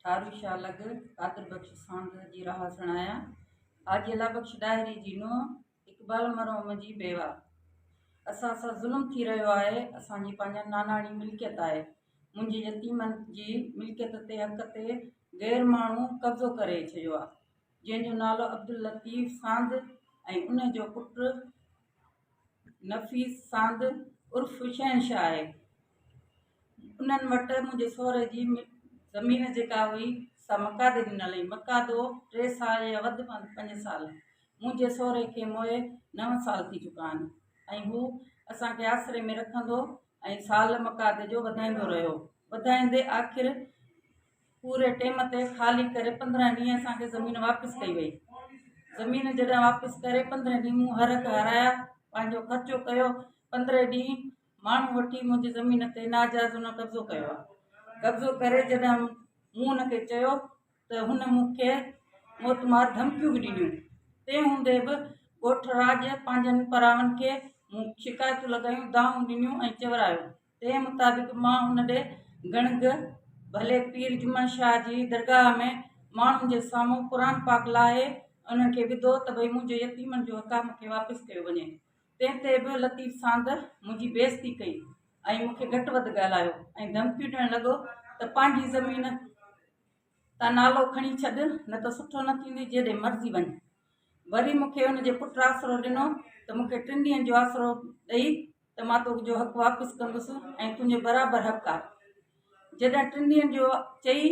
थारू शाह लग कादिर बख्श सांद जी राह सुणाया। आजिला बख्श डायरी जी नो इकबाल मरोम जी बेवा। असां सां ज़ुल्म थी रहियो आहे। असांजी पंहिंजा नानाणी मिल्कियत आहे। मुंहिंजी यतीमनि जी मिल्कियत ते हक़ ते गैर माण्हू कब्ज़ो करे छॾियो आहे, जंहिंजो नालो अब्दुल लतीफ़ सांद ऐं उन जो पुटु नफ़ीस सांद उर्फ़ शहनशाह आहे। उन्हनि वटि मुंहिंजे सहुरे जी ज़मीन जेका हुई सा मकादे ॾिनल हुई। मकादो 3 साल या वधि 5 साल। मुंहिंजे सहुरे खे मोए 9 साल थी चुका आहिनि ऐं हू असांखे आसिरे में रखंदो ऐं साल मकादे जो वधाईंदो रहियो। वधाईंदे आख़िर पूरे टाइम ते ख़ाली करे 15 ॾींहं असांखे ज़मीन वापसि कई वई। ज़मीन जॾहिं वापसि करे 15 ॾींहं मूं हरक हराया, पंहिंजो ख़र्चो कयो। 15 ॾींहं माण्हू वठी मुंहिंजी ज़मीन ते नाजाइज़ हुन कब्ज़ो कयो आहे। कब्ज़ो करे जॾहिं मूं हुनखे चयो त हुन मूंखे मोतमार धमकियूं बि ॾिनियूं। तंहिं हूंदे बि ॻोठ राज पंहिंजनि परावनि खे मूं शिकायतूं लॻायूं, दाऊं ॾिनियूं ऐं चवरायो। तंहिं मुताबिक़ मां हुन ॾे गणग भले पीर जुम्मन शाह जी दरगाह में माण्हुनि जे साम्हूं क़ुर पाक लाहे उन्हनि खे विधो त भई मुंहिंजे यतीमनि जो हक़ मूंखे वापसि कयो वञे। तंहिं ते बि लतीफ़ सांद मुंहिंजी बेइज़ती कई ऐं मूंखे घटि वधि ॻाल्हायो ऐं धमकियूं ॾियणु लॻो त पंहिंजी ज़मीन तां नालो खणी छॾ, न त सुठो न थींदी, जेॾे मर्ज़ी वञ। वरी मूंखे हुनजे पुटु आसिरो ॾिनो त मूंखे 3 ॾींहंनि जो आसिरो ॾेई त मां तुंहिंजो हक़ु वापसि कंदुसि ऐं तुंहिंजो बराबरि हक़ु आहे। जॾहिं 3 ॾींहंनि जो चई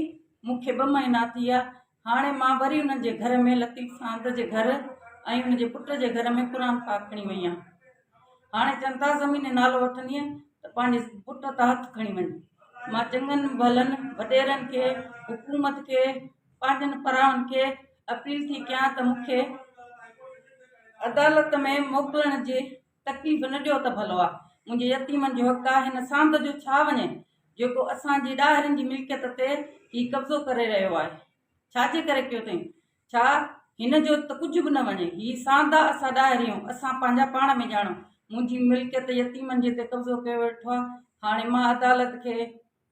मूंखे 2 महीना थी विया। हाणे मां वरी उन्हनि जे घर में लतीफ़ सांद जे घर ऐं उनजे पुट जे घर में क़ुर पाक खणी वई आहियां। हाणे चवनि था ज़मीन नालो वठंदीअ त पंहिंजे पुट तां हथु खणी वञ। मां चङनि भलनि वॾेरनि खे, हुकूमत खे, पंहिंजनि परावनि खे अपील थी कयां त मूंखे अदालत में मोकिलण जी तकलीफ़ न ॾियो त भलो आहे। मुंहिंजे यतीमनि जो हक़ु आहे। हिन सांद जो छा वञे जेको असांजी ॾाहिरनि जी मिल्कियत ते ही कब्ज़ो करे रहियो आहे। छाजे करे कयो अथई? छा हिन जो त कुझु बि न वञे। ही सांद आहे, असां ॾाहिरियूं, असां पंहिंजा पाण में ॼाणूं। मुंहिंजी मिल्कियत यतीमनि जे ते कब्ज़ो कयो वेठो आहे। हाणे मां अदालत खे,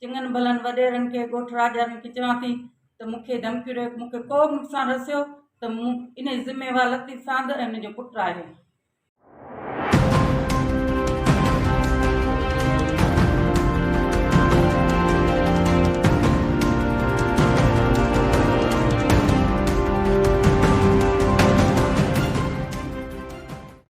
चङनि भलनि वॾेरनि खे, ॻोठ राजनि खे चवां थी त मूंखे धमकियूं ॾियो। मूंखे को बि नुक़सानु रसियो त मूं इन ज़िम्मेवार लतीफ़ सांद ऐं हुनजो पुटु आहे।